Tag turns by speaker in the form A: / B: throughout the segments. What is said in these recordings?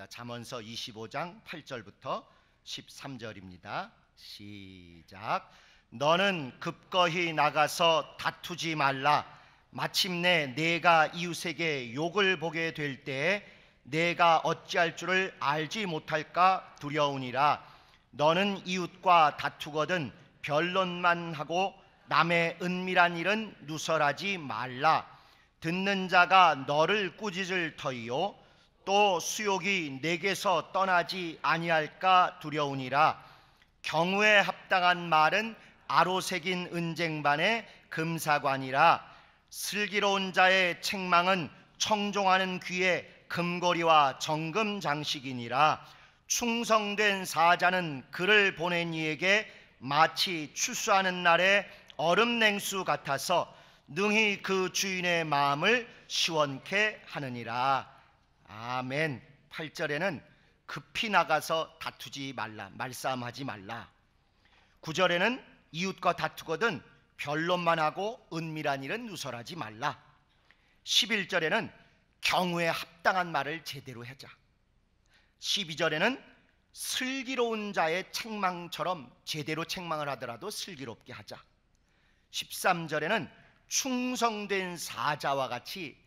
A: 잠언서 25장 8절부터 13절입니다. 시작. 너는 급거히 나가서 다투지 말라. 마침내 내가 이웃에게 욕을 보게 될 때에 내가 어찌할 줄을 알지 못할까 두려우니라. 너는 이웃과 다투거든 변론만 하고 남의 은밀한 일은 누설하지 말라. 듣는 자가 너를 꾸짖을 터이요 또 수욕이 내게서 떠나지 아니할까 두려우니라. 경우에 합당한 말은 아로새긴 은쟁반의 금사관이라. 슬기로운 자의 책망은 청종하는 귀의 금고리와 정금 장식이니라. 충성된 사자는 그를 보낸 이에게 마치 추수하는 날에 얼음 냉수 같아서 능히 그 주인의 마음을 시원케 하느니라. 아멘. 8절에는 급히 나가서 다투지 말라, 말싸움하지 말라. 9절에는 이웃과 다투거든 변론만 하고 은밀한 일은 누설하지 말라. 11절에는 경우에 합당한 말을 제대로 하자. 12절에는 슬기로운 자의 책망처럼 제대로 책망을 하더라도 슬기롭게 하자. 13절에는 충성된 사자와 같이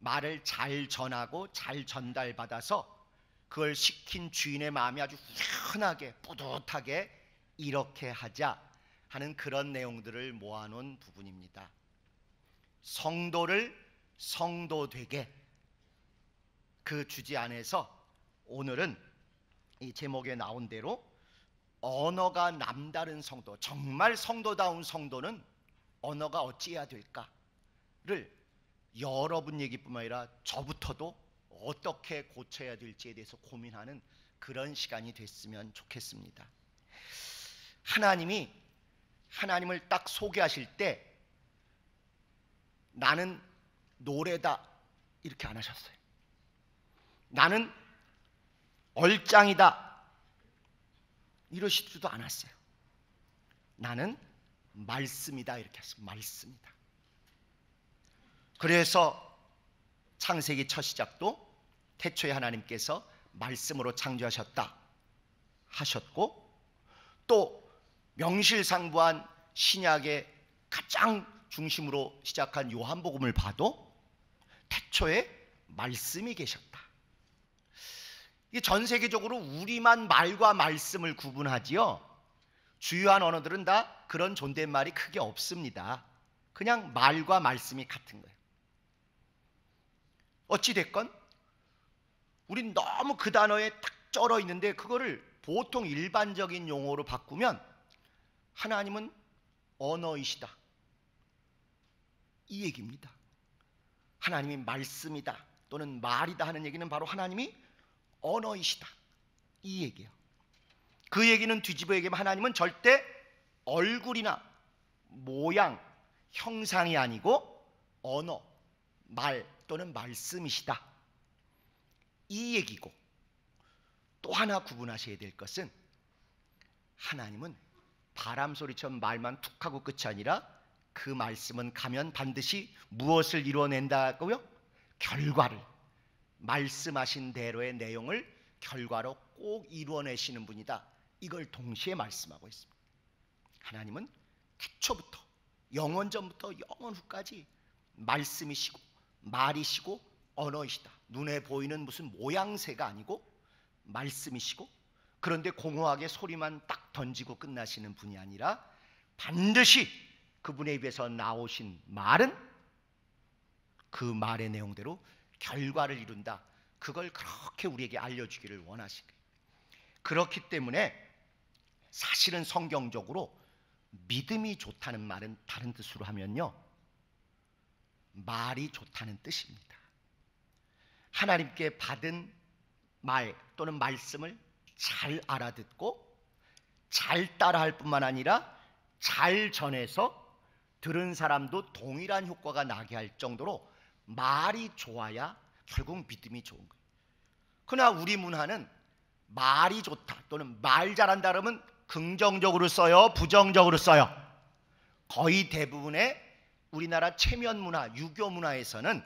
A: 말을 잘 전하고 잘 전달받아서 그걸 시킨 주인의 마음이 아주 훈훈하게 뿌듯하게 이렇게 하자 하는 그런 내용들을 모아놓은 부분입니다. 성도를 성도되게, 그 주제 안에서 오늘은 이 제목에 나온 대로 언어가 남다른 성도, 정말 성도다운 성도는 언어가 어찌해야 될까를 여러분 얘기뿐만 아니라 저부터도 어떻게 고쳐야 될지에 대해서 고민하는 그런 시간이 됐으면 좋겠습니다. 하나님이 하나님을 딱 소개하실 때 나는 노래다 이렇게 안 하셨어요. 나는 얼짱이다 이러시지도 않았어요. 나는 말씀이다 이렇게 했어요. 말씀이다. 그래서 창세기 첫 시작도 태초에 하나님께서 말씀으로 창조하셨다 하셨고, 또 명실상부한 신약의 가장 중심으로 시작한 요한복음을 봐도 태초에 말씀이 계셨다. 이게 전 세계적으로 우리만 말과 말씀을 구분하지요. 주요한 언어들은 다 그런 존댓말이 크게 없습니다. 그냥 말과 말씀이 같은 거예요. 어찌됐건 우린 너무 그 단어에 딱 쩔어 있는데 그거를 보통 일반적인 용어로 바꾸면 하나님은 언어이시다 이 얘기입니다. 하나님이 말씀이다 또는 말이다 하는 얘기는 바로 하나님이 언어이시다 이 얘기예요. 그 얘기는 뒤집어 얘기하면 하나님은 절대 얼굴이나 모양, 형상이 아니고 언어, 말 또는 말씀이시다 이 얘기고, 또 하나 구분하셔야 될 것은 하나님은 바람소리처럼 말만 툭 하고 끝이 아니라 그 말씀은 가면 반드시 무엇을 이루어낸다고요? 결과를, 말씀하신 대로의 내용을 결과로 꼭 이루어내시는 분이다. 이걸 동시에 말씀하고 있습니다. 하나님은 태초부터 영원전부터 영원 후까지 말씀이시고 말이시고 언어이시다. 눈에 보이는 무슨 모양새가 아니고 말씀이시고, 그런데 공허하게 소리만 딱 던지고 끝나시는 분이 아니라 반드시 그분의 입에서 나오신 말은 그 말의 내용대로 결과를 이룬다. 그걸 그렇게 우리에게 알려주기를 원하신 거예요. 그렇기 때문에 사실은 성경적으로 믿음이 좋다는 말은 다른 뜻으로 하면요, 말이 좋다는 뜻입니다. 하나님께 받은 말 또는 말씀을 잘 알아듣고 잘 따라할 뿐만 아니라 잘 전해서 들은 사람도 동일한 효과가 나게 할 정도로 말이 좋아야 결국 믿음이 좋은 거예요. 그러나 우리 문화는 말이 좋다 또는 말 잘한다 그러면 긍정적으로 써요, 부정적으로 써요. 거의 대부분의 우리나라 체면 문화, 유교 문화에서는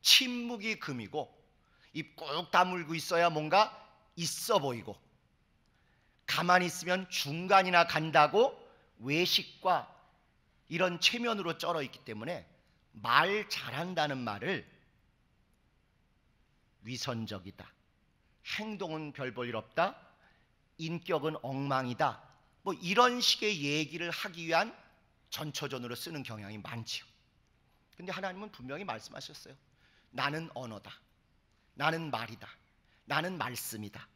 A: 침묵이 금이고 입 꾹 다물고 있어야 뭔가 있어 보이고, 가만히 있으면 중간이나 간다고 외식과 이런 체면으로 쩔어 있기 때문에 말 잘한다는 말을 위선적이다, 행동은 별 볼 일 없다, 인격은 엉망이다, 뭐 이런 식의 얘기를 하기 위한 전초전으로 쓰는 경향이 많지요. 근데 하나님은 분명히 말씀하셨어요. 나는 언어다, 나는 말이다, 나는 말씀이다.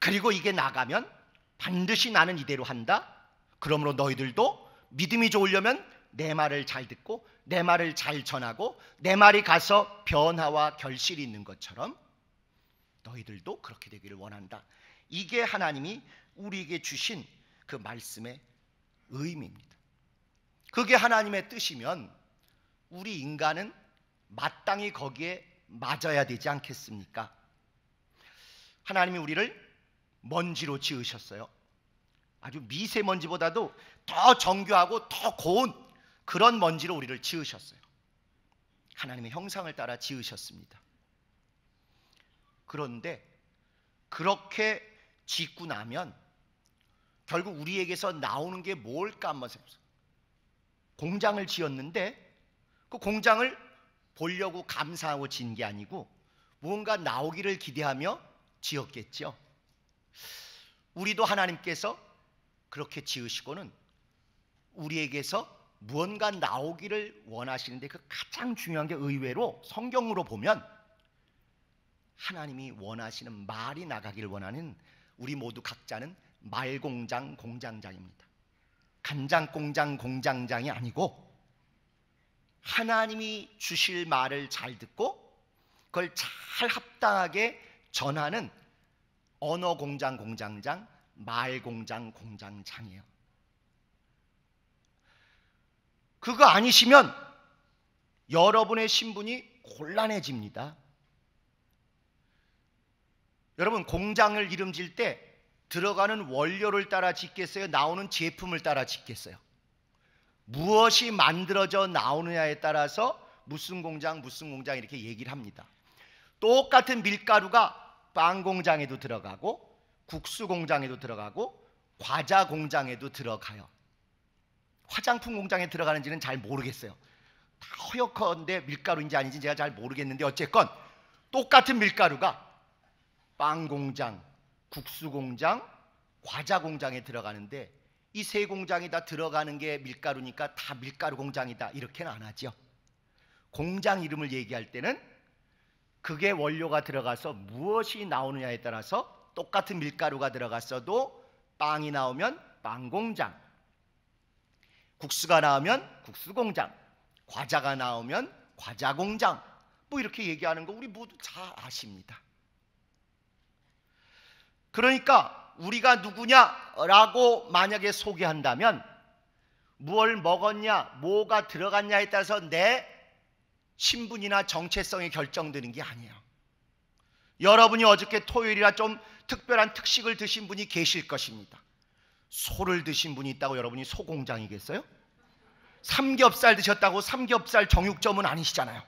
A: 그리고 이게 나가면 반드시 나는 이대로 한다. 그러므로 너희들도 믿음이 좋으려면 내 말을 잘 듣고 내 말을 잘 전하고 내 말이 가서 변화와 결실이 있는 것처럼 너희들도 그렇게 되기를 원한다. 이게 하나님이 우리에게 주신 그 말씀의 의미입니다. 그게 하나님의 뜻이면 우리 인간은 마땅히 거기에 맞아야 되지 않겠습니까? 하나님이 우리를 먼지로 지으셨어요. 아주 미세먼지보다도 더 정교하고 더 고운 그런 먼지로 우리를 지으셨어요. 하나님의 형상을 따라 지으셨습니다. 그런데 그렇게 짓고 나면 결국 우리에게서 나오는 게 뭘까 한번 생각해보세요. 공장을 지었는데 그 공장을 보려고 감사하고 지은 게 아니고 뭔가 나오기를 기대하며 지었겠죠. 우리도 하나님께서 그렇게 지으시고는 우리에게서 무언가 나오기를 원하시는데 그 가장 중요한 게 의외로 성경으로 보면 하나님이 원하시는 말이 나가기를 원하는 우리 모두 각자는 말공장 공장장입니다. 간장공장 공장장이 아니고 하나님이 주실 말을 잘 듣고 그걸 잘 합당하게 전하는 언어공장 공장장, 말공장 공장장이에요. 그거 아니시면 여러분의 신분이 곤란해집니다. 여러분, 공장을 이름질 때 들어가는 원료를 따라 짓겠어요? 나오는 제품을 따라 짓겠어요? 무엇이 만들어져 나오느냐에 따라서 무슨 공장 이렇게 얘기를 합니다. 똑같은 밀가루가 빵 공장에도 들어가고 국수 공장에도 들어가고 과자 공장에도 들어가요. 화장품 공장에 들어가는지는 잘 모르겠어요. 다 허옇건데 밀가루인지 아닌지 제가 잘 모르겠는데 어쨌건 똑같은 밀가루가 빵 공장, 국수 공장, 과자 공장에 들어가는데 이 세 공장이 다 들어가는 게 밀가루니까 다 밀가루 공장이다 이렇게는 안 하죠. 공장 이름을 얘기할 때는 그게 원료가 들어가서 무엇이 나오느냐에 따라서 똑같은 밀가루가 들어갔어도 빵이 나오면 빵 공장, 국수가 나오면 국수 공장, 과자가 나오면 과자 공장, 뭐 이렇게 얘기하는 거 우리 모두 잘 아십니다. 그러니까 우리가 누구냐라고 만약에 소개한다면 무엇을 먹었냐, 뭐가 들어갔냐에 따라서 내 신분이나 정체성이 결정되는 게 아니에요. 여러분이 어저께 토요일이라 좀 특별한 특식을 드신 분이 계실 것입니다. 소를 드신 분이 있다고 여러분이 소공장이겠어요? 삼겹살 드셨다고 삼겹살 정육점은 아니시잖아요.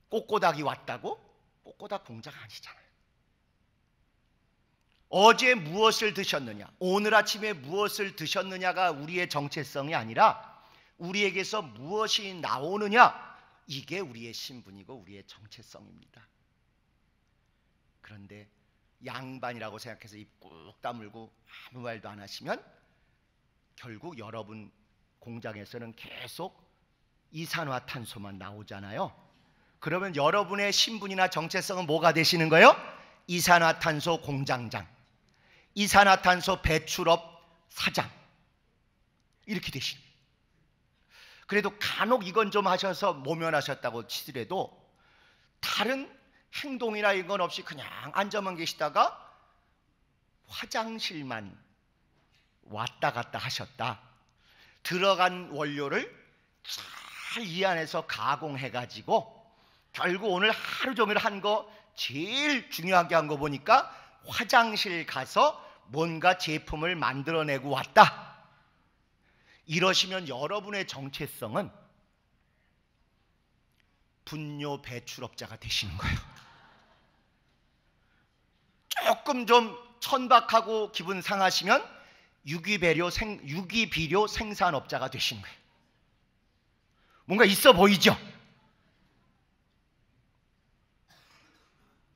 A: 꼬꼬닭이 왔다고 꼬꼬닭 공장 아니잖아요. 어제 무엇을 드셨느냐, 오늘 아침에 무엇을 드셨느냐가 우리의 정체성이 아니라 우리에게서 무엇이 나오느냐, 이게 우리의 신분이고 우리의 정체성입니다. 그런데 양반이라고 생각해서 입 꾹 다물고 아무 말도 안 하시면 결국 여러분 공장에서는 계속 이산화탄소만 나오잖아요. 그러면 여러분의 신분이나 정체성은 뭐가 되시는 거예요? 이산화탄소 공장장, 이산화탄소 배출업 사장, 이렇게 되시는 거예요. 그래도 간혹 이건 좀 하셔서 모면하셨다고 치더라도 다른 행동이나 이건 없이 그냥 앉아만 계시다가 화장실만 왔다 갔다 하셨다. 들어간 원료를 잘 이 안에서 가공해가지고 결국 오늘 하루 종일 한 거 제일 중요하게 한 거 보니까 화장실 가서 뭔가 제품을 만들어내고 왔다. 이러시면 여러분의 정체성은 분뇨 배출업자가 되시는 거예요. 조금 좀 천박하고 기분 상하시면 유기비료 생산업자가 되시는 거예요. 뭔가 있어 보이죠?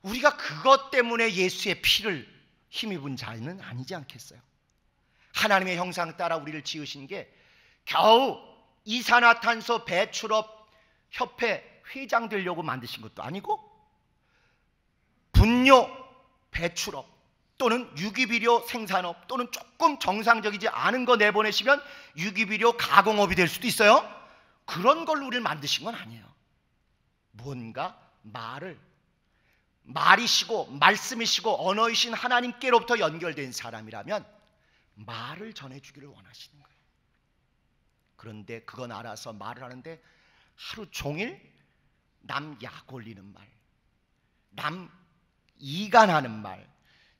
A: 우리가 그것 때문에 예수의 피를 힘입은 자는 아니지 않겠어요? 하나님의 형상 따라 우리를 지으신 게 겨우 이산화탄소 배출업 협회 회장 되려고 만드신 것도 아니고, 분뇨 배출업 또는 유기비료 생산업 또는 조금 정상적이지 않은 거 내보내시면 유기비료 가공업이 될 수도 있어요. 그런 걸로 우리를 만드신 건 아니에요. 뭔가 말이시고 말씀이시고 언어이신 하나님께로부터 연결된 사람이라면 말을 전해주기를 원하시는 거예요. 그런데 그건 알아서 말을 하는데 하루 종일 남 약 올리는 말, 남 이간하는 말,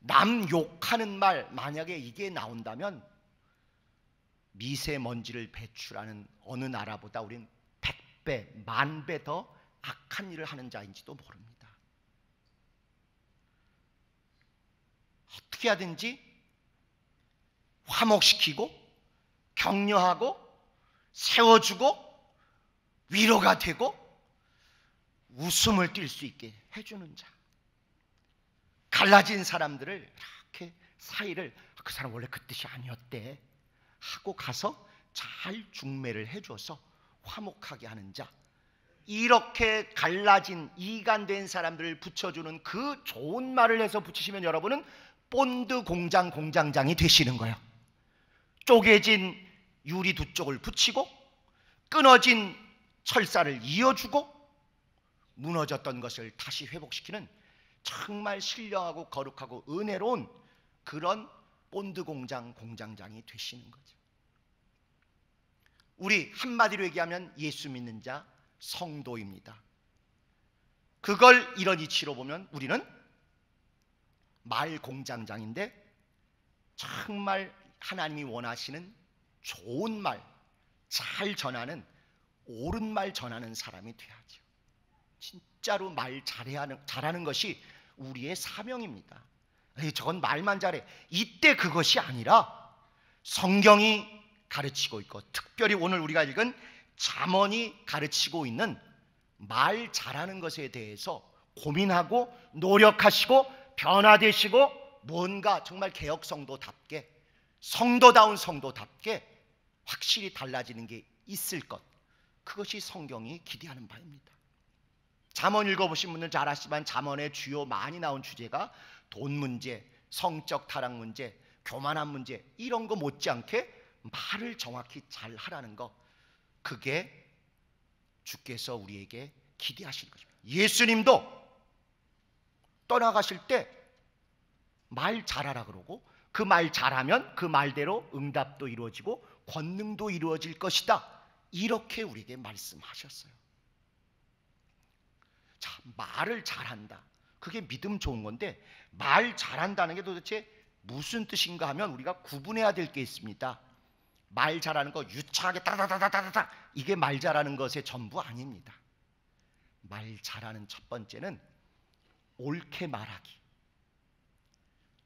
A: 남 욕하는 말, 만약에 이게 나온다면 미세먼지를 배출하는 어느 나라보다 우리는 100배, 10,000배 더 악한 일을 하는 자인지도 모릅니다. 어떻게 하든지 화목시키고 격려하고 세워주고 위로가 되고 웃음을 띌 수 있게 해주는 자, 갈라진 사람들을 이렇게 사이를 그 사람 원래 그 뜻이 아니었대 하고 가서 잘 중매를 해줘서 화목하게 하는 자, 이렇게 갈라진 이간된 사람들을 붙여주는 그 좋은 말을 해서 붙이시면 여러분은 본드 공장 공장장이 되시는 거예요. 쪼개진 유리 두 쪽을 붙이고 끊어진 철사를 이어주고 무너졌던 것을 다시 회복시키는 정말 신령하고 거룩하고 은혜로운 그런 본드 공장 공장장이 되시는 거죠. 우리 한마디로 얘기하면 예수 믿는 자 성도입니다. 그걸 이런 이치로 보면 우리는 말 공장장인데 정말 하나님이 원하시는 좋은 말, 잘 전하는, 옳은 말 전하는 사람이 돼야죠. 진짜로 말 잘하는 것이 우리의 사명입니다. 저건 말만 잘해. 이때 그것이 아니라 성경이 가르치고 있고, 특별히 오늘 우리가 읽은 잠언이 가르치고 있는 말 잘하는 것에 대해서 고민하고 노력하시고 변화되시고 뭔가 정말 개혁 성도답게, 성도다운 성도답게 확실히 달라지는 게 있을 것, 그것이 성경이 기대하는 바입니다. 잠언 읽어보신 분들 잘 아시지만 잠언의 주요 많이 나온 주제가 돈 문제, 성적 타락 문제, 교만한 문제, 이런 거 못지않게 말을 정확히 잘 하라는 거, 그게 주께서 우리에게 기대하시는 거죠. 예수님도 떠나가실 때 말 잘하라 그러고, 그 말 잘하면 그 말대로 응답도 이루어지고 권능도 이루어질 것이다, 이렇게 우리에게 말씀하셨어요. 자, 말을 잘한다, 그게 믿음 좋은 건데, 말 잘한다는 게 도대체 무슨 뜻인가 하면 우리가 구분해야 될 게 있습니다. 말 잘하는 거 유창하게 따다다다다다, 이게 말 잘하는 것의 전부 아닙니다. 말 잘하는 첫 번째는 옳게 말하기,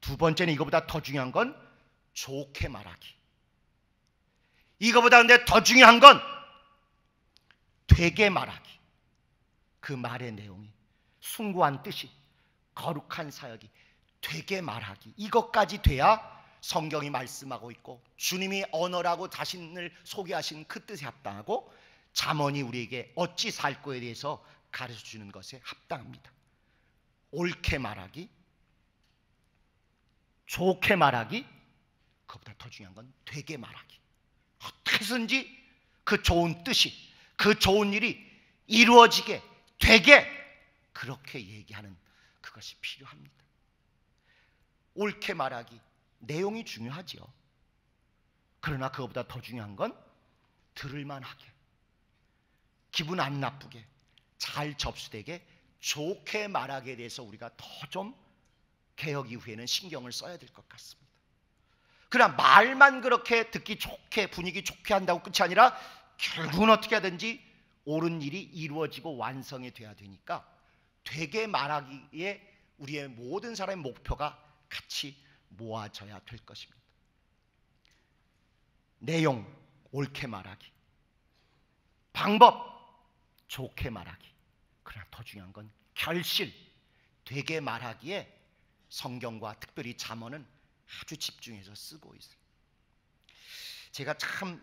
A: 두 번째는 이거보다 더 중요한 건 좋게 말하기, 이거보다 근데 더 중요한 건 되게 말하기. 그 말의 내용이, 숭고한 뜻이, 거룩한 사역이 되게 말하기, 이것까지 돼야 성경이 말씀하고 있고 주님이 언어라고 자신을 소개하신 그 뜻에 합당하고 잠언이 우리에게 어찌 살 거에 대해서 가르쳐주는 것에 합당합니다. 옳게 말하기, 좋게 말하기, 그것보다 더 중요한 건 되게 말하기. 어떻게든지 그 좋은 뜻이, 그 좋은 일이 이루어지게 되게 그렇게 얘기하는 그것이 필요합니다. 옳게 말하기, 내용이 중요하지요. 그러나 그것보다 더 중요한 건 들을만하게, 기분 안 나쁘게, 잘 접수되게 좋게 말하기에 대해서 우리가 더 좀 개혁 이후에는 신경을 써야 될 것 같습니다. 그러나 말만 그렇게 듣기 좋게, 분위기 좋게 한다고 끝이 아니라 결국은 어떻게 하든지 옳은 일이 이루어지고 완성이 돼야 되니까 되게 말하기에 우리의 모든 사람의 목표가 같이 모아져야 될 것입니다. 내용 옳게 말하기, 방법 좋게 말하기, 그러나 더 중요한 건 결실 되게 말하기에 성경과 특별히 잠언은 아주 집중해서 쓰고 있어요. 제가 참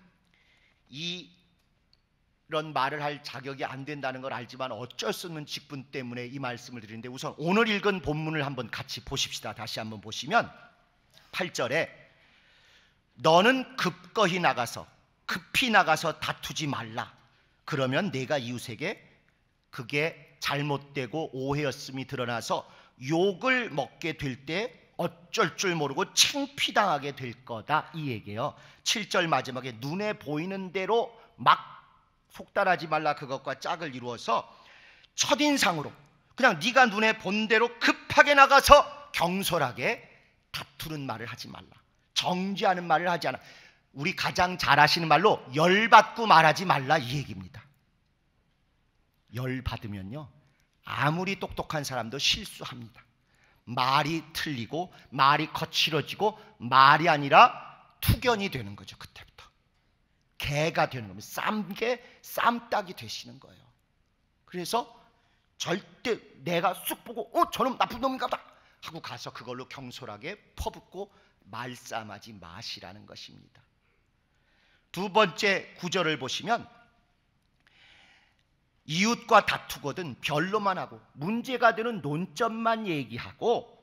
A: 이런 말을 할 자격이 안 된다는 걸 알지만 어쩔 수 없는 직분 때문에 이 말씀을 드리는데, 우선 오늘 읽은 본문을 한번 같이 보십시다. 다시 한번 보시면 8절에 너는 급히 나가서 다투지 말라. 그러면 내가 이웃에게 그게 잘못되고 오해였음이 드러나서 욕을 먹게 될 때 어쩔 줄 모르고 창피당하게 될 거다, 이 얘기예요. 7절 마지막에 눈에 보이는 대로 막 속단하지 말라, 그것과 짝을 이루어서 첫인상으로 그냥 네가 눈에 본 대로 급하게 나가서 경솔하게 다투는 말을 하지 말라. 정죄하는 말을 하지 않아. 우리 가장 잘 아시는 말로 열받고 말하지 말라, 이 얘기입니다. 열받으면요 아무리 똑똑한 사람도 실수합니다. 말이 틀리고 말이 거칠어지고 말이 아니라 투견이 되는 거죠. 그때부터 개가 되는 겁니다. 쌈딱이 되시는 거예요. 그래서 절대 내가 쑥 보고 저놈 나쁜 놈인가 보다 하고 가서 그걸로 경솔하게 퍼붓고 말싸움하지 마시라는 것입니다. 두 번째 구절을 보시면 이웃과 다투거든 변로만 하고 문제가 되는 논점만 얘기하고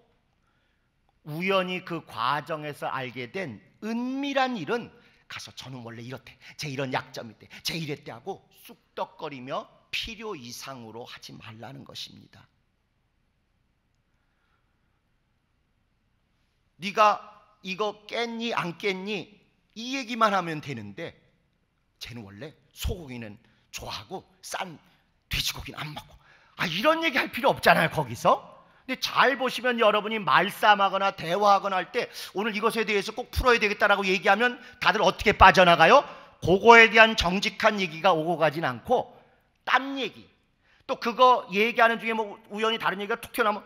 A: 우연히 그 과정에서 알게 된 은밀한 일은 가서 저는 원래 이렇대, 제 이런 약점이 있대, 제 이랬대 하고 쑥덕거리며 필요 이상으로 하지 말라는 것입니다. 네가 이거 깼니 안 깼니 이 얘기만 하면 되는데 쟤는 원래 소고기는 좋아하고 싼 돼지고기는 안 먹고, 이런 얘기 할 필요 없잖아요 거기서. 근데 잘 보시면 여러분이 말싸움하거나 대화하거나 할 때 오늘 이것에 대해서 꼭 풀어야 되겠다라고 얘기하면 다들 어떻게 빠져나가요? 그거에 대한 정직한 얘기가 오고 가진 않고 딴 얘기, 또 그거 얘기하는 중에 뭐 우연히 다른 얘기가 툭 튀어나오면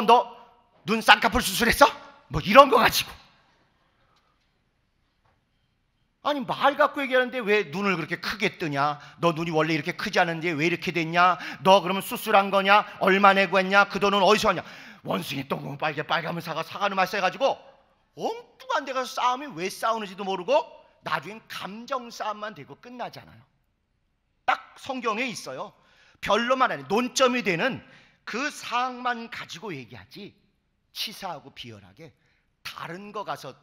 A: 너 눈 쌍꺼풀 수술했어? 뭐 이런 거 가지고. 아니 말 갖고 얘기하는데 왜 눈을 그렇게 크게 뜨냐, 너 눈이 원래 이렇게 크지 않은데 왜 이렇게 됐냐, 너 그러면 수술한 거냐, 얼마 내고 했냐, 그 돈은 어디서 왔냐. 원숭이 똥구멍 빨가면 사과는 말싸 해가지고 엉뚱한 데 가서 싸움이 왜 싸우는지도 모르고 나중엔 감정 싸움만 되고 끝나잖아요. 딱 성경에 있어요. 별로만 아니 논점이 되는 그 사항만 가지고 얘기하지 치사하고 비열하게 다른 거 가서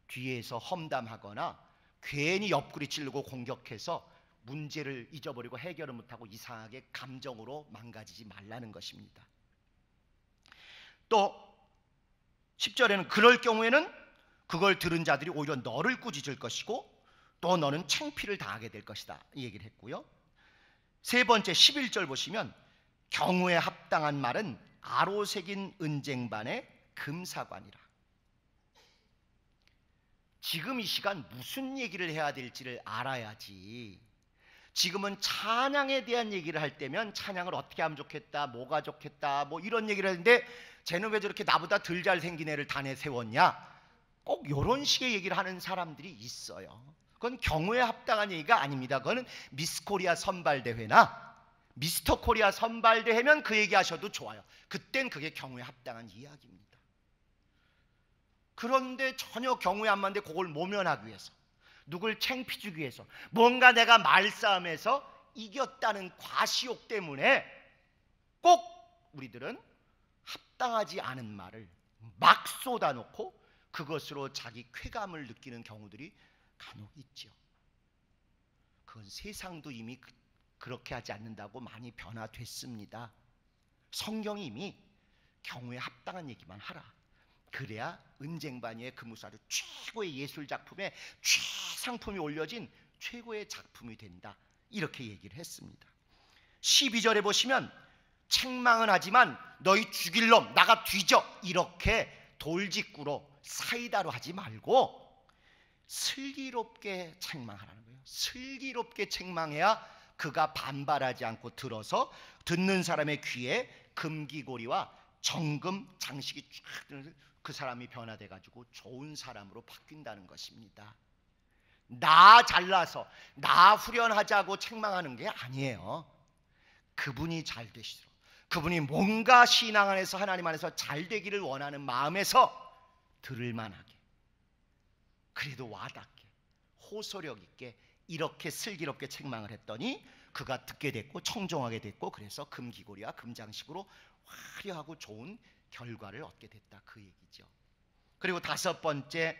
A: 뒤에서 험담하거나 괜히 옆구리 찌르고 공격해서 문제를 잊어버리고 해결을 못하고 이상하게 감정으로 망가지지 말라는 것입니다. 또 10절에는 그럴 경우에는 그걸 들은 자들이 오히려 너를 꾸짖을 것이고 또 너는 창피를 당하게 될 것이다, 이 얘기를 했고요. 세 번째 11절 보시면 경우에 합당한 말은 아로새긴 은쟁반의 금사관이라. 지금 이 시간 무슨 얘기를 해야 될지를 알아야지. 지금은 찬양에 대한 얘기를 할 때면 찬양을 어떻게 하면 좋겠다, 뭐가 좋겠다, 뭐 이런 얘기를 하는데 쟤는 왜 저렇게 나보다 덜 잘생긴 애를 단에 세웠냐, 꼭 이런 식의 얘기를 하는 사람들이 있어요. 그건 경우에 합당한 얘기가 아닙니다. 그거는 미스 코리아 선발대회나 미스터 코리아 선발대회면 그 얘기 하셔도 좋아요. 그땐 그게 경우에 합당한 이야기입니다. 그런데 전혀 경우에 안 맞는데 그걸 모면하기 위해서, 누굴 창피 주기 위해서, 뭔가 내가 말싸움에서 이겼다는 과시욕 때문에 꼭 우리들은 합당하지 않은 말을 막 쏟아놓고 그것으로 자기 쾌감을 느끼는 경우들이 간혹 있죠. 그건 세상도 이미 그렇게 하지 않는다고 많이 변화됐습니다. 성경이 이미 경우에 합당한 얘기만 하라, 그래야 은쟁반위의 금우사료 최고의 예술 작품에 최상품이 올려진 최고의 작품이 된다, 이렇게 얘기를 했습니다. 12절에 보시면 책망은 하지만 너희 죽일 놈 나가 뒤져, 이렇게 돌직구로 사이다로 하지 말고 슬기롭게 책망하라는 거예요. 슬기롭게 책망해야 그가 반발하지 않고 들어서 듣는 사람의 귀에 금기고리와 정금 장식이 쫙 들어서 그 사람이 변화돼 가지고 좋은 사람으로 바뀐다는 것입니다. 나 잘나서 나 후련하자고 책망하는 게 아니에요. 그분이 잘 되시도록, 그분이 뭔가 신앙 안에서 하나님 안에서 잘 되기를 원하는 마음에서 들을 만하게, 그래도 와닿게, 호소력 있게 이렇게 슬기롭게 책망을 했더니 그가 듣게 됐고 청종하게 됐고, 그래서 금기고리와 금장식으로 화려하고 좋은 결과를 얻게 됐다, 그 얘기죠. 그리고 다섯 번째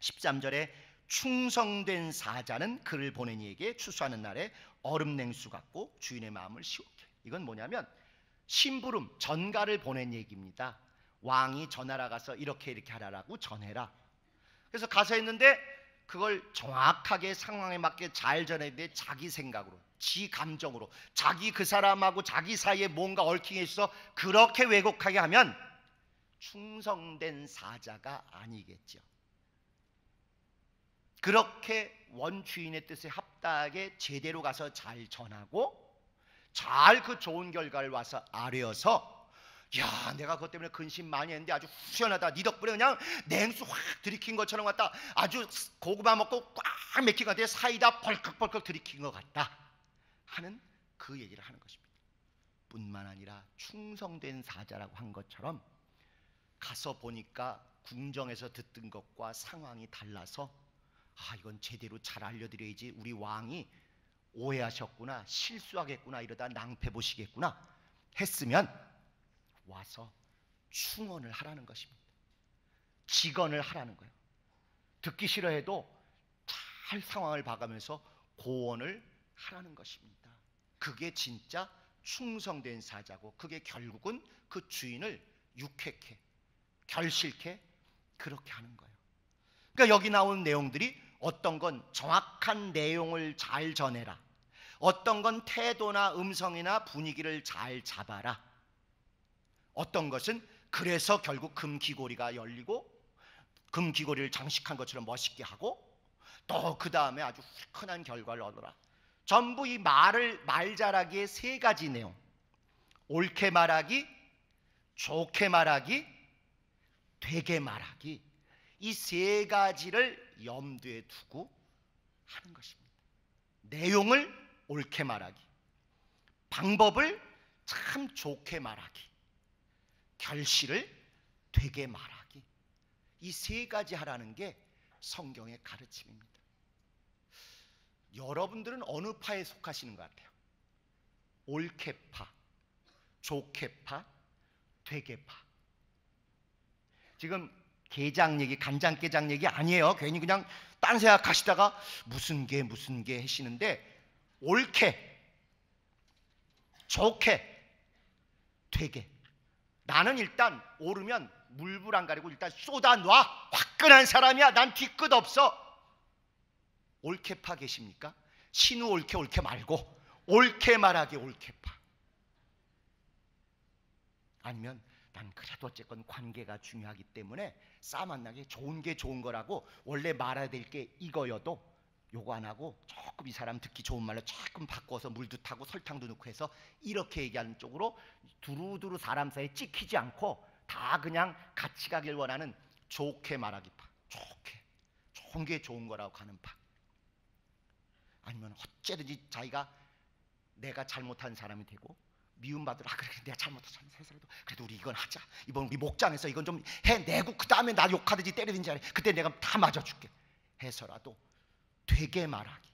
A: 13절에 충성된 사자는 그를 보낸 이에게 추수하는 날에 얼음 냉수 같고 주인의 마음을 시원케. 이건 뭐냐면 심부름, 전가를 보낸 얘기입니다. 왕이 전하러 가서 이렇게 하라라고 전해라. 그래서 가서 했는데 그걸 정확하게 상황에 맞게 잘 전했는데 자기 생각으로, 지 감정으로, 자기 그 사람하고 자기 사이에 뭔가 얽힌 게 있어 그렇게 왜곡하게 하면 충성된 사자가 아니겠죠. 그렇게 원주인의 뜻에 합당하게 제대로 가서 잘 전하고 잘 그 좋은 결과를 와서 아뢰어서, 야, 내가 그것 때문에 근심 많이 했는데 아주 후련하다, 네 덕분에 그냥 냉수 확 들이킨 것처럼 같다, 아주 고구마 먹고 꽉 맥힌 것 같아, 사이다 벌컥벌컥 들이킨 것 같다 하는 그 얘기를 하는 것입니다. 뿐만 아니라 충성된 사자라고 한 것처럼 가서 보니까 궁정에서 듣던 것과 상황이 달라서, 아, 이건 제대로 잘 알려드려야지, 우리 왕이 오해하셨구나, 실수하겠구나, 이러다 낭패 보시겠구나 했으면 와서 충언을 하라는 것입니다. 직언을 하라는 거예요. 듣기 싫어해도 잘 상황을 봐가면서 고언을 하라는 것입니다. 그게 진짜 충성된 사자고, 그게 결국은 그 주인을 유쾌케, 결실케 그렇게 하는 거예요. 그러니까 여기 나온 내용들이 어떤 건 정확한 내용을 잘 전해라, 어떤 건 태도나 음성이나 분위기를 잘 잡아라, 어떤 것은 그래서 결국 금귀고리가 열리고 금귀고리를 장식한 것처럼 멋있게 하고 또 그 다음에 아주 훈훈한 결과를 얻어라. 전부 이 말 잘하기의 세 가지 내용, 옳게 말하기, 좋게 말하기, 되게 말하기, 이 세 가지를 염두에 두고 하는 것입니다. 내용을 옳게 말하기, 방법을 참 좋게 말하기, 결실을 되게 말하기, 이 세 가지 하라는 게 성경의 가르침입니다. 여러분들은 어느 파에 속하시는 것 같아요? 옳게 파, 좋게 파, 되게 파. 지금 게장 얘기, 간장게장 얘기 아니에요. 괜히 그냥 딴 생각하시다가 무슨 게 하시는데, 옳게, 좋게, 되게. 나는 일단 오르면 물불 안 가리고 일단 쏟아놔. 화끈한 사람이야. 난 뒤끝 없어. 옳게 파 계십니까? 신우 옳게 말고 옳게 말하기 옳게 파. 아니면 난 그래도 어쨌건 관계가 중요하기 때문에 싸움 안 나게 좋은 게 좋은 거라고, 원래 말해야 될 게 이거여도 요거 안 하고 조금 이 사람 듣기 좋은 말로 조금 바꿔서 물도 타고 설탕도 넣고 해서 이렇게 얘기하는 쪽으로 두루두루 사람 사이에 찍히지 않고 다 그냥 같이 가길 원하는 좋게 말하기 파. 좋은 게 좋은 거라고 가는 파. 아니면 어째든지 자기가 내가 잘못한 사람이 되고 미움받으라, 그래 내가 잘못한 세상에도 그래도 우리 이건 하자, 이번 우리 목장에서 이건 좀 해내고 그 다음에 나 욕하든지 때리든지 하래, 그때 내가 다 맞아줄게 해서라도 되게 말하기,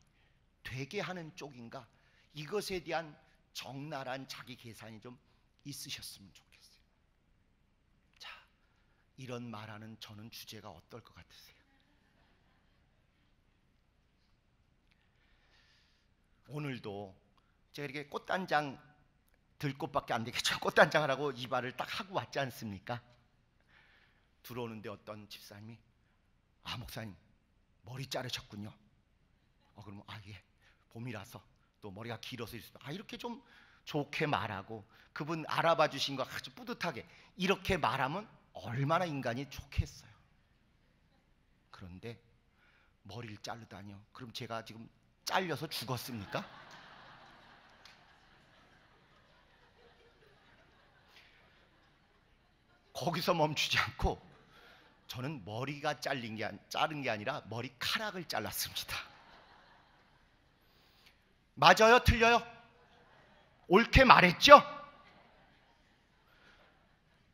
A: 되게 하는 쪽인가, 이것에 대한 적나라한 자기 계산이 좀 있으셨으면 좋겠어요. 자, 이런 말하는 저는 주제가 어떨 것 같으세요? 오늘도 제가 이렇게 꽃단장 들꽃밖에 안 되겠죠. 꽃단장을 하고 이발을 딱 하고 왔지 않습니까? 들어오는데 어떤 집사님이, 아, 목사님 머리 자르셨군요. 그러면 예, 봄이라서 또 머리가 길어서 이렇게 좀 좋게 말하고 그분 알아봐 주신 거 아주 뿌듯하게 이렇게 말하면 얼마나 인간이 좋겠어요. 그런데 머리를 자르다니요. 그럼 제가 지금 잘려서 죽었습니까? 거기서 멈추지 않고 저는 머리가 자른 게 아니라 머리카락을 잘랐습니다. 맞아요? 틀려요? 옳게 말했죠?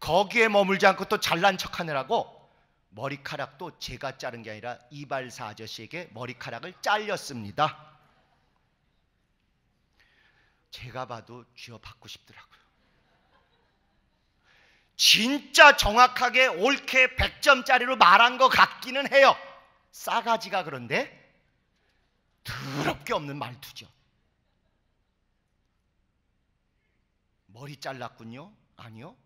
A: 거기에 머물지 않고 또 잘난 척하느라고 머리카락도 제가 자른 게 아니라 이발사 아저씨에게 머리카락을 잘렸습니다. 제가 봐도 쥐어받고 싶더라고요. 진짜 정확하게 옳게 100점짜리로 말한 것 같기는 해요. 싸가지가 그런데 더럽게 없는 말투죠. 머리 잘랐군요? 아니요,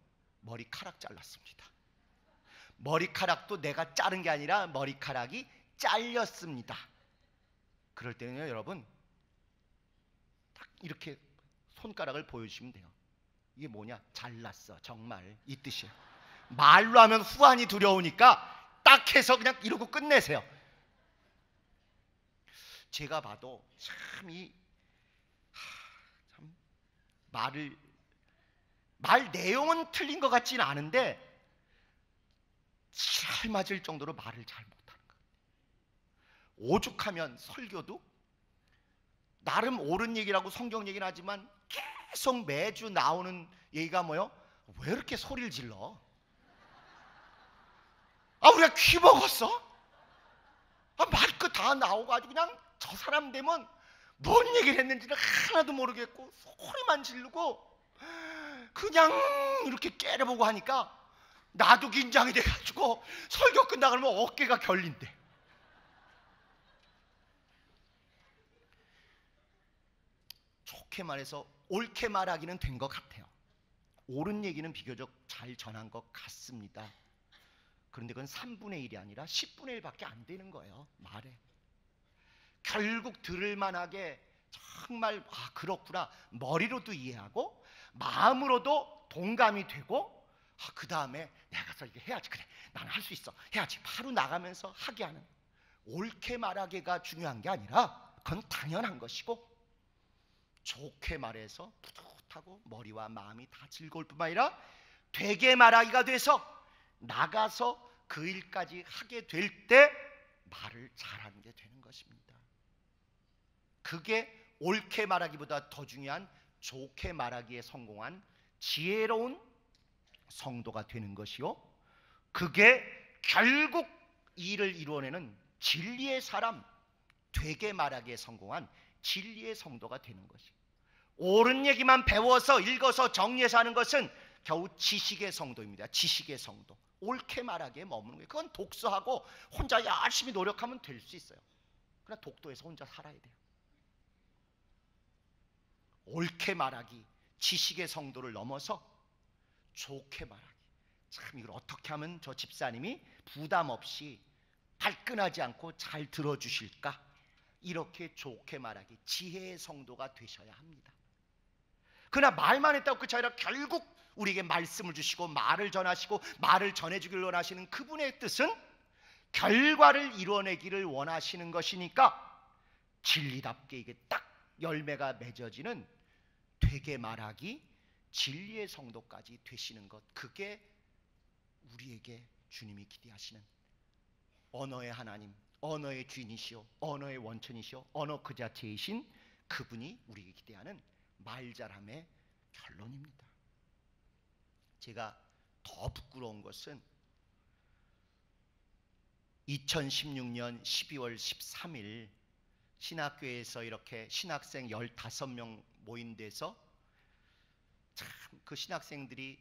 A: 머리카락 잘랐습니다. 머리카락도 내가 자른 게 아니라 머리카락이 잘렸습니다. 그럴 때는요, 여러분, 딱 이렇게 손가락을 보여주시면 돼요. 이게 뭐냐? 잘났어, 정말, 이 뜻이에요. 말로 하면 후환이 두려우니까 딱 해서 그냥 이러고 끝내세요. 제가 봐도 참 말 내용은 틀린 것 같지는 않은데 잘 맞을 정도로 말을 잘 못하는 거예요. 오죽하면 설교도 나름 옳은 얘기라고 성경 얘기는 하지만 계속 매주 나오는 얘기가 뭐요? 왜 이렇게 소리를 질러? 우리가 귀 먹었어? 말끝 다 나오고 아주 그냥 저 사람 되면 뭔 얘기를 했는지를 하나도 모르겠고 소리만 지르고 그냥 이렇게 째려보고 하니까 나도 긴장이 돼가지고 설교 끝나고 그러면 어깨가 결린대. 좋게 말해서 옳게 말하기는 된 것 같아요. 옳은 얘기는 비교적 잘 전한 것 같습니다. 그런데 그건 3분의 1이 아니라 10분의 1밖에 안 되는 거예요. 말에. 결국 들을 만하게 정말 그렇구나 머리로도 이해하고 마음으로도 동감이 되고 그 다음에 내가 가서 이게 해야지, 그래 나는 할 수 있어, 해야지, 바로 나가면서 하게 하는, 옳게 말하기가 중요한 게 아니라 그건 당연한 것이고, 좋게 말해서 푸듯하고 머리와 마음이 다 즐거울 뿐만 아니라 되게 말하기가 돼서 나가서 그 일까지 하게 될 때 말을 잘하는 게 되는 것입니다. 그게 옳게 말하기보다 더 중요한 좋게 말하기에 성공한 지혜로운 성도가 되는 것이요, 그게 결국 일을 이루어내는 진리의 사람, 되게 말하기에 성공한 진리의 성도가 되는 것이요. 옳은 얘기만 배워서 읽어서 정리해서 하는 것은 겨우 지식의 성도입니다. 지식의 성도. 옳게 말하기에 머무는 거예요. 그건 독서하고 혼자 열심히 노력하면 될 수 있어요. 그러나 독도에서 혼자 살아야 돼요. 옳게 말하기, 지식의 성도를 넘어서 좋게 말하기. 참 이걸 어떻게 하면 저 집사님이 부담 없이 발끈하지 않고 잘 들어주실까? 이렇게 좋게 말하기, 지혜의 성도가 되셔야 합니다. 그러나 말만 했다고 끝이 아니라 결국 우리에게 말씀을 주시고 말을 전하시고 말을 전해주기를 원하시는 그분의 뜻은 결과를 이뤄내기를 원하시는 것이니까 진리답게 이게 딱 열매가 맺어지는 되게 말하기, 진리의 성도까지 되시는 것, 그게 우리에게 주님이 기대하시는 언어의 하나님, 언어의 주인이시오, 언어의 원천이시오, 언어 그 자체이신 그분이 우리에게 기대하는 말 잘함의 결론입니다. 제가 더 부끄러운 것은 2016년 12월 13일 신학교에서 이렇게 신학생 15명 모인 데서 참 그 신학생들이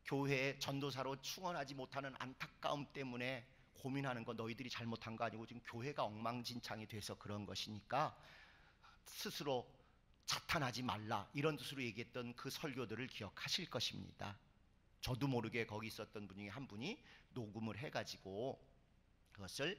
A: 교회에 전도사로 충원하지 못하는 안타까움 때문에 고민하는 거, 너희들이 잘못한 거 아니고 지금 교회가 엉망진창이 돼서 그런 것이니까 스스로 자탄하지 말라, 이런 뜻으로 얘기했던 그 설교들을 기억하실 것입니다. 저도 모르게 거기 있었던 분 중에 한 분이 녹음을 해가지고 그것을,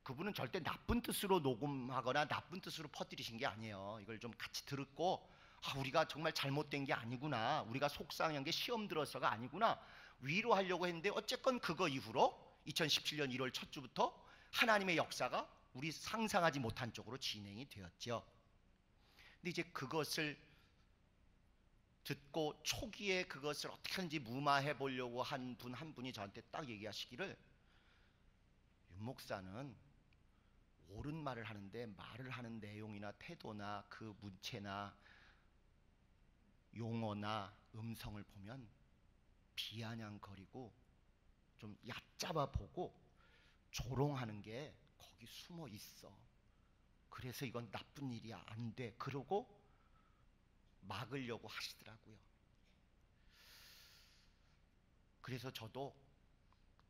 A: 그분은 절대 나쁜 뜻으로 녹음하거나 나쁜 뜻으로 퍼뜨리신 게 아니에요. 이걸 좀 같이 듣고 우리가 정말 잘못된 게 아니구나, 우리가 속상한 게 시험 들어서가 아니구나, 위로하려고 했는데 어쨌건 그거 이후로 2017년 1월 첫 주부터 하나님의 역사가 우리 상상하지 못한 쪽으로 진행이 되었죠. 근데 이제 그것을 듣고 초기에 그것을 어떻게든지 무마해 보려고 한 분이 저한테 딱 얘기하시기를, 윤 목사는 옳은 말을 하는데 말을 하는 내용이나 태도나 그 문체나 용어나 음성을 보면 비아냥거리고 좀 얕잡아 보고 조롱하는 게 거기 숨어 있어. 그래서 이건 나쁜 일이야, 안 돼. 그러고 막으려고 하시더라고요. 그래서 저도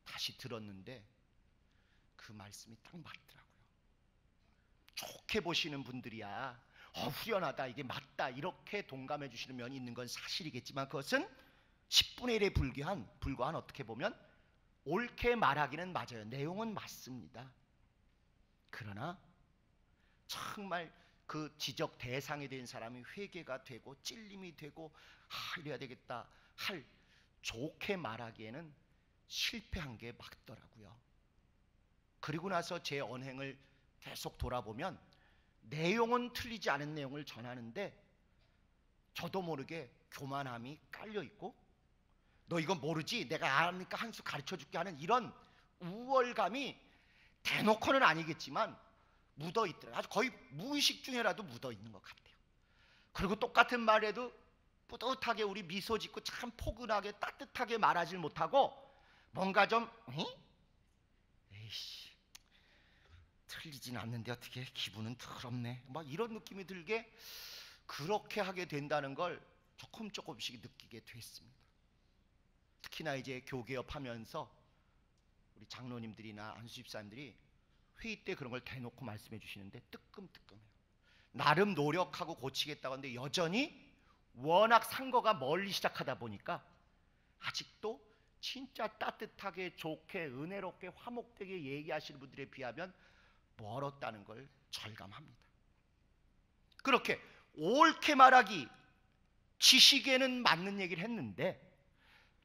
A: 다시 들었는데 그 말씀이 딱 맞더라고요. 좋게 보시는 분들이야 후련하다, 이게 맞다, 이렇게 동감해 주시는 면이 있는 건 사실이겠지만, 그것은 10분의 1에 불과한 어떻게 보면 옳게 말하기는 맞아요. 내용은 맞습니다. 그러나 정말 그 지적 대상이 된 사람이 회개가 되고 찔림이 되고 이래야 되겠다 할 좋게 말하기에는 실패한 게 맞더라고요. 그리고 나서 제 언행을 계속 돌아보면 내용은 틀리지 않은 내용을 전하는데 저도 모르게 교만함이 깔려 있고, 너 이거 모르지? 내가 아니까 한 수 가르쳐 줄게 하는 이런 우월감이 대놓고는 아니겠지만 묻어 있더라고요. 아주 거의 무의식 중에라도 묻어 있는 것 같아요. 그리고 똑같은 말에도 뿌듯하게 우리 미소 짓고 참 포근하게 따뜻하게 말하질 못하고 뭔가 좀 에이씨 틀리진 않는데 어떻게 기분은 더럽네, 막 이런 느낌이 들게 그렇게 하게 된다는 걸 조금씩 느끼게 됐습니다. 특히나 이제 교개업하면서 우리 장로님들이나 안수집사님들이 회의 때 그런 걸 대놓고 말씀해 주시는데 뜨끔뜨끔해요. 나름 노력하고 고치겠다고 하는데 여전히 워낙 상거가 멀리 시작하다 보니까 아직도 진짜 따뜻하게 좋게 은혜롭게 화목되게 얘기하시는 분들에 비하면 멀었다는 걸 절감합니다. 그렇게 옳게 말하기, 지식에는 맞는 얘기를 했는데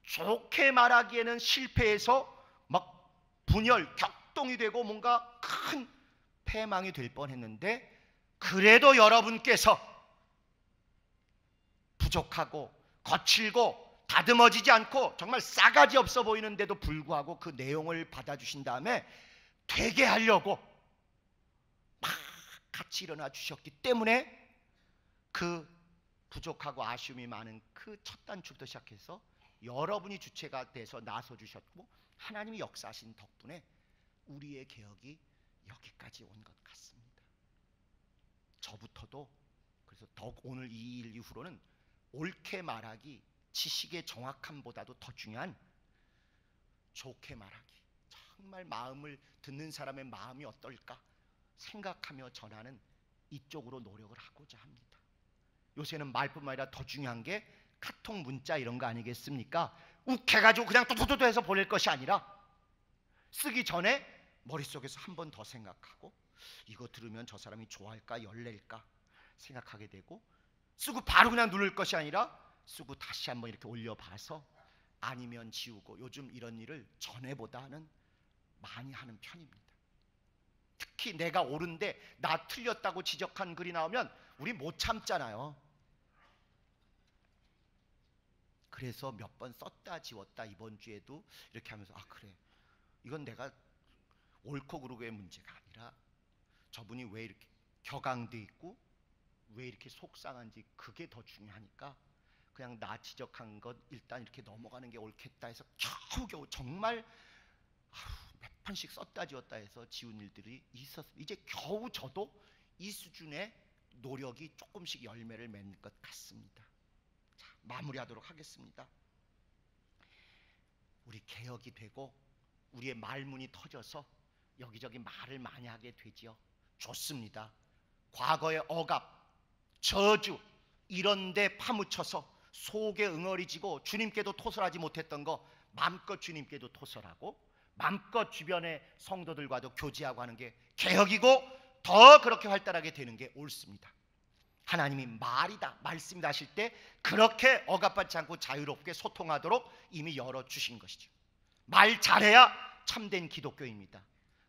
A: 좋게 말하기에는 실패해서 막 분열, 격동이 되고 뭔가 큰 패망이 될 뻔했는데, 그래도 여러분께서 부족하고 거칠고 다듬어지지 않고 정말 싸가지 없어 보이는데도 불구하고 그 내용을 받아주신 다음에 되게 하려고 막 같이 일어나 주셨기 때문에 그 부족하고 아쉬움이 많은 그 첫 단추부터 시작해서 여러분이 주체가 돼서 나서 주셨고 하나님이 역사하신 덕분에 우리의 개혁이 여기까지 온 것 같습니다. 저부터도 그래서 더욱 오늘 이 일 이후로는 옳게 말하기, 지식의 정확함보다도 더 중요한 좋게 말하기, 정말 마음을 듣는 사람의 마음이 어떨까 생각하며 전하는 이쪽으로 노력을 하고자 합니다. 요새는 말뿐만 아니라 더 중요한 게 카톡 문자 이런 거 아니겠습니까? 욱해가지고 그냥 또또또 해서 보낼 것이 아니라 쓰기 전에 머릿속에서 한 번 더 생각하고 이거 들으면 저 사람이 좋아할까 열렐까 생각하게 되고, 쓰고 바로 그냥 누를 것이 아니라 쓰고 다시 한번 이렇게 올려봐서 아니면 지우고, 요즘 이런 일을 전에보다는 많이 하는 편입니다. 특히 내가 옳은데 나 틀렸다고 지적한 글이 나오면 우리 못 참잖아요. 그래서 몇 번 썼다 지웠다 이번 주에도 이렇게 하면서 그래, 이건 내가 옳고 그르고의 문제가 아니라 저분이 왜 이렇게 격앙돼 있고 왜 이렇게 속상한지 그게 더 중요하니까 그냥 나 지적한 것 일단 이렇게 넘어가는 게 옳겠다 해서 겨우겨우 정말 몇 번씩 썼다 지웠다 해서 지운 일들이 있었습니다. 이제 겨우 저도 이 수준의 노력이 조금씩 열매를 맺는 것 같습니다. 자, 마무리하도록 하겠습니다. 우리 개혁이 되고 우리의 말문이 터져서 여기저기 말을 많이 하게 되지요. 좋습니다. 과거의 억압, 저주 이런 데 파묻혀서 속에 응어리지고 주님께도 토설하지 못했던 거 마음껏 주님께도 토설하고 마음껏 주변의 성도들과도 교제하고 하는 게 개혁이고 더 그렇게 활달하게 되는 게 옳습니다. 하나님이 말이다, 말씀이다 하실 때 그렇게 억압받지 않고 자유롭게 소통하도록 이미 열어주신 것이죠. 말 잘해야 참된 기독교입니다.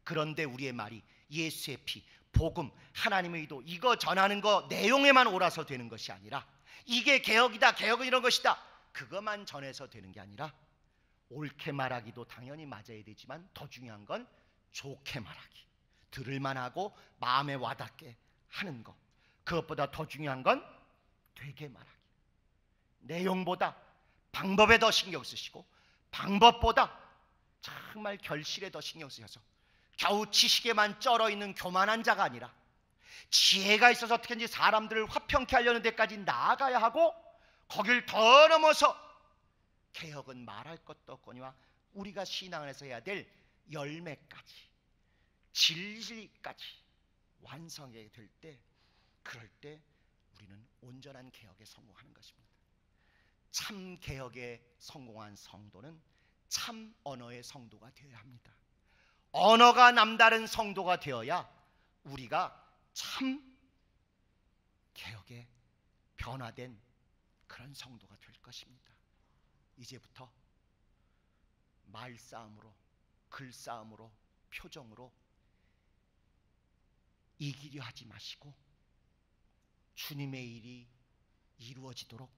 A: 그런데 우리의 말이 예수의 피, 복음, 하나님의 의도 이거 전하는 거 내용에만 옳아서 되는 것이 아니라 이게 개혁이다, 개혁은 이런 것이다, 그것만 전해서 되는 게 아니라 옳게 말하기도 당연히 맞아야 되지만 더 중요한 건 좋게 말하기, 들을만하고 마음에 와닿게 하는 것, 그것보다 더 중요한 건 되게 말하기. 내용보다 방법에 더 신경 쓰시고 방법보다 정말 결실에 더 신경 쓰셔서 겨우 지식에만 쩔어 있는 교만한 자가 아니라 지혜가 있어서 어떻게든지 사람들을 화평케 하려는 데까지 나아가야 하고, 거길 더 넘어서 개혁은 말할 것도 없거니와 우리가 신앙 안에서 해야 될 열매까지, 진리까지 완성하게 될 때, 그럴 때 우리는 온전한 개혁에 성공하는 것입니다. 참 개혁에 성공한 성도는 참 언어의 성도가 되어야 합니다. 언어가 남다른 성도가 되어야 우리가 참 개혁에 변화된 그런 성도가 될 것입니다. 이제부터 말싸움으로, 글싸움으로, 표정으로 이기려 하지 마시고 주님의 일이 이루어지도록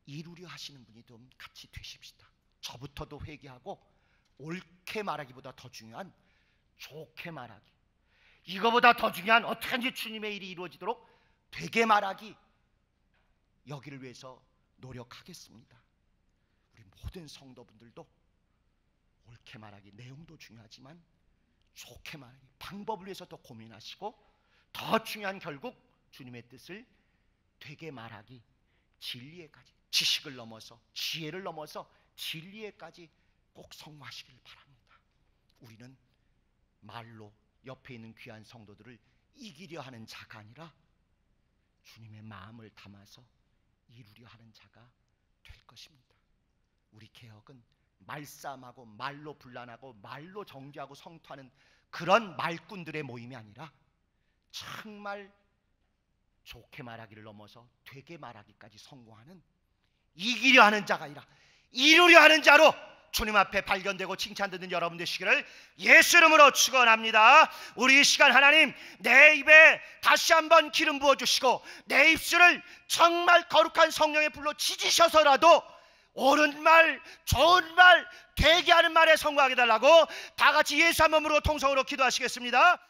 A: 이루려 하시는 분이 좀 같이 되십시다. 저부터도 회개하고 옳게 말하기보다 더 중요한 좋게 말하기, 이거보다 더 중요한 어떻게든지 주님의 일이 이루어지도록 되게 말하기, 여기를 위해서 노력하겠습니다. 우리 모든 성도분들도 옳게 말하기, 내용도 중요하지만 좋게 말하기, 방법을 위해서 더 고민하시고, 더 중요한 결국 주님의 뜻을 되게 말하기, 진리에까지, 지식을 넘어서 지혜를 넘어서 진리에까지 꼭 성공하시길 바랍니다. 우리는 말로 옆에 있는 귀한 성도들을 이기려 하는 자가 아니라 주님의 마음을 담아서 이루려 하는 자가 될 것입니다. 우리 개혁은 말싸움하고 말로 분란하고 말로 정죄하고 성토하는 그런 말꾼들의 모임이 아니라 정말 좋게 말하기를 넘어서 되게 말하기까지 성공하는, 이기려 하는 자가 아니라 이루려 하는 자로 주님 앞에 발견되고 칭찬받는 여러분 되시기를 예수 이름으로 축원합니다. 우리 이 시간 하나님 내 입에 다시 한번 기름 부어주시고 내 입술을 정말 거룩한 성령의 불로 지지셔서라도 옳은 말, 좋은 말, 되게 하는 말에 성공하게 달라고 다 같이 예수 한 몸으로 통성으로 기도하시겠습니다.